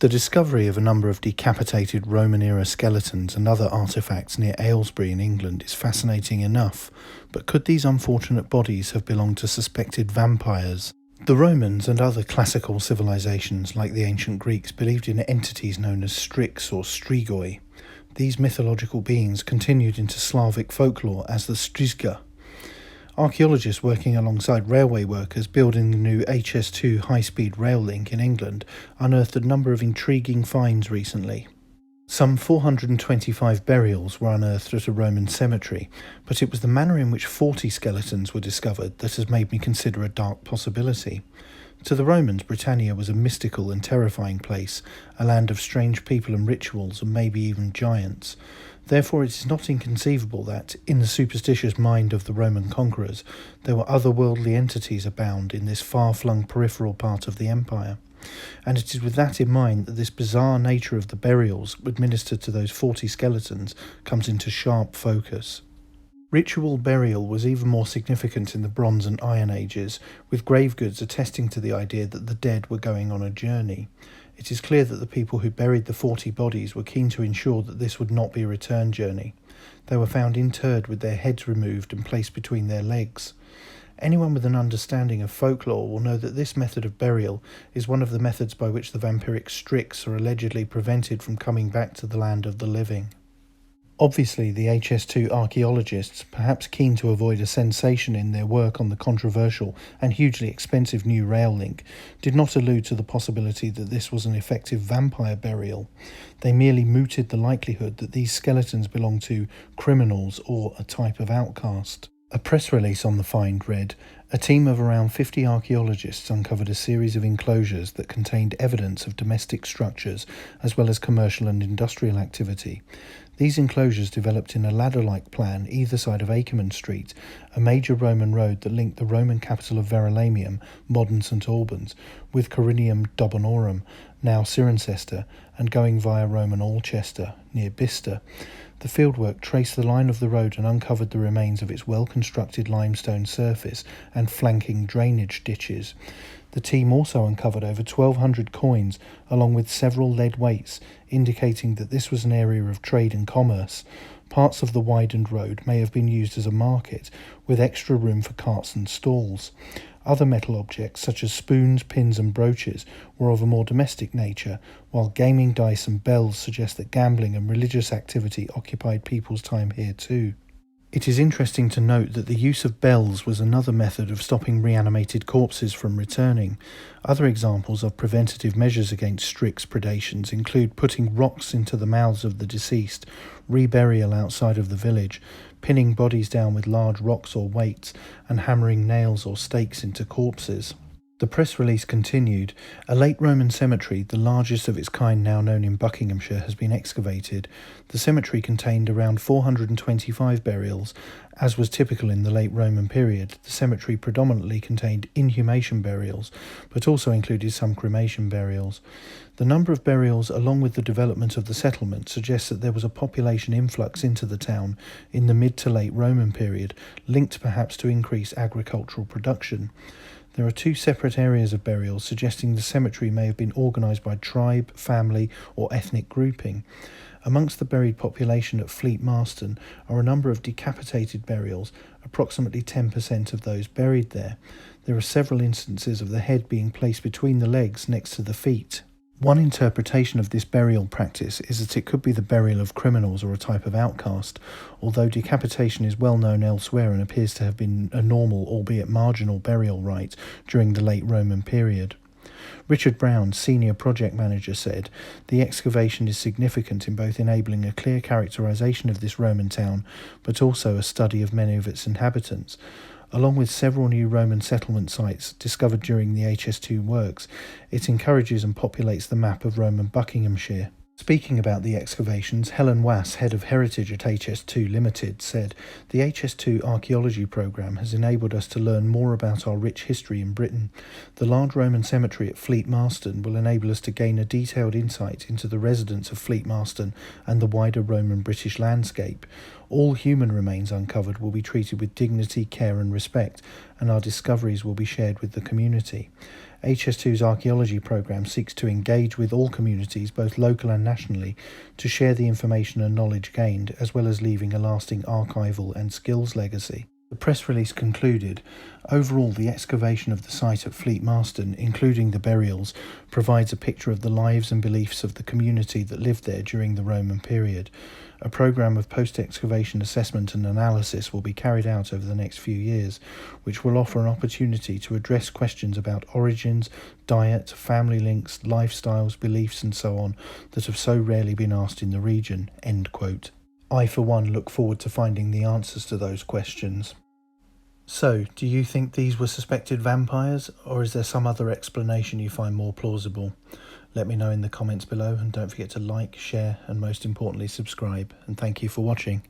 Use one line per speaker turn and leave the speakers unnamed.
The discovery of a number of decapitated Roman-era skeletons and other artefacts near Aylesbury in England is fascinating enough, but could these unfortunate bodies have belonged to suspected vampires? The Romans and other classical civilizations, like the ancient Greeks, believed in entities known as strix or strigoi. These mythological beings continued into Slavic folklore as the strizga. Archaeologists working alongside railway workers building the new HS2 high-speed rail link in England unearthed a number of intriguing finds recently. Some 425 burials were unearthed at a Roman cemetery, but it was the manner in which 40 skeletons were discovered that has made me consider a dark possibility. To the Romans, Britannia was a mystical and terrifying place, a land of strange people and rituals and maybe even giants. Therefore, it is not inconceivable that, in the superstitious mind of the Roman conquerors, there were otherworldly entities abound in this far-flung peripheral part of the empire. And it is with that in mind that this bizarre nature of the burials administered to those 40 skeletons comes into sharp focus. Ritual burial was even more significant in the Bronze and Iron Ages, with grave goods attesting to the idea that the dead were going on a journey. It is clear that the people who buried the 40 bodies were keen to ensure that this would not be a return journey. They were found interred with their heads removed and placed between their legs. Anyone with an understanding of folklore will know that this method of burial is one of the methods by which the vampiric strix are allegedly prevented from coming back to the land of the living. Obviously, the HS2 archaeologists, perhaps keen to avoid a sensation in their work on the controversial and hugely expensive new rail link, did not allude to the possibility that this was an effective vampire burial. They merely mooted the likelihood that these skeletons belonged to criminals or a type of outcast. A press release on the find read, "A team of around 50 archaeologists uncovered a series of enclosures that contained evidence of domestic structures as well as commercial and industrial activity. These enclosures developed in a ladder-like plan either side of Akerman Street, a major Roman road that linked the Roman capital of Verulamium, modern St Albans, with Corinium Dobonorum, now Cirencester, and going via Roman Alchester, near Bicester. The fieldwork traced the line of the road and uncovered the remains of its well-constructed limestone surface and flanking drainage ditches. The team also uncovered over 1,200 coins, along with several lead weights, indicating that this was an area of trade and commerce. Parts of the widened road may have been used as a market, with extra room for carts and stalls. Other metal objects, such as spoons, pins and brooches, were of a more domestic nature, while gaming dice and bells suggest that gambling and religious activity occupied people's time here too. It is interesting to note that the use of bells was another method of stopping reanimated corpses from returning. Other examples of preventative measures against strix predations include putting rocks into the mouths of the deceased, reburial outside of the village, pinning bodies down with large rocks or weights, and hammering nails or stakes into corpses. The press release continued, "A late Roman cemetery, the largest of its kind now known in Buckinghamshire, has been excavated. The cemetery contained around 425 burials. As was typical in the late Roman period, the cemetery predominantly contained inhumation burials, but also included some cremation burials. The number of burials, along with the development of the settlement, suggests that there was a population influx into the town in the mid to late Roman period, linked perhaps to increased agricultural production. There are two separate areas of burials, suggesting the cemetery may have been organised by tribe, family or ethnic grouping. Amongst the buried population at Fleet Marston are a number of decapitated burials, approximately 10% of those buried there. There are several instances of the head being placed between the legs next to the feet. One interpretation of this burial practice is that it could be the burial of criminals or a type of outcast, although decapitation is well known elsewhere and appears to have been a normal, albeit marginal, burial rite during the late Roman period. Richard Brown, senior project manager, said, "The excavation is significant in both enabling a clear characterization of this Roman town, but also a study of many of its inhabitants. Along with several new Roman settlement sites discovered during the HS2 works, it encourages and populates the map of Roman Buckinghamshire." Speaking about the excavations, Helen Wass, head of heritage at HS2 Limited, said, "The HS2 archaeology programme has enabled us to learn more about our rich history in Britain. The large Roman cemetery at Fleet Marston will enable us to gain a detailed insight into the residents of Fleet Marston and the wider Roman British landscape. All human remains uncovered will be treated with dignity, care and respect, and our discoveries will be shared with the community. HS2's archaeology programme seeks to engage with all communities, both local and nationally, to share the information and knowledge gained, as well as leaving a lasting archival and skills legacy. The press release concluded, overall the excavation of the site at Fleet Marston, including the burials, provides a picture of the lives and beliefs of the community that lived there during the Roman period. A programme of post-excavation assessment and analysis will be carried out over the next few years, which will offer an opportunity to address questions about origins, diet, family links, lifestyles, beliefs and so on that have so rarely been asked in the region." End quote. I, for one, look forward to finding the answers to those questions. So, do you think these were suspected vampires, or is there some other explanation you find more plausible? Let me know in the comments below, and don't forget to like, share, and most importantly subscribe. And thank you for watching.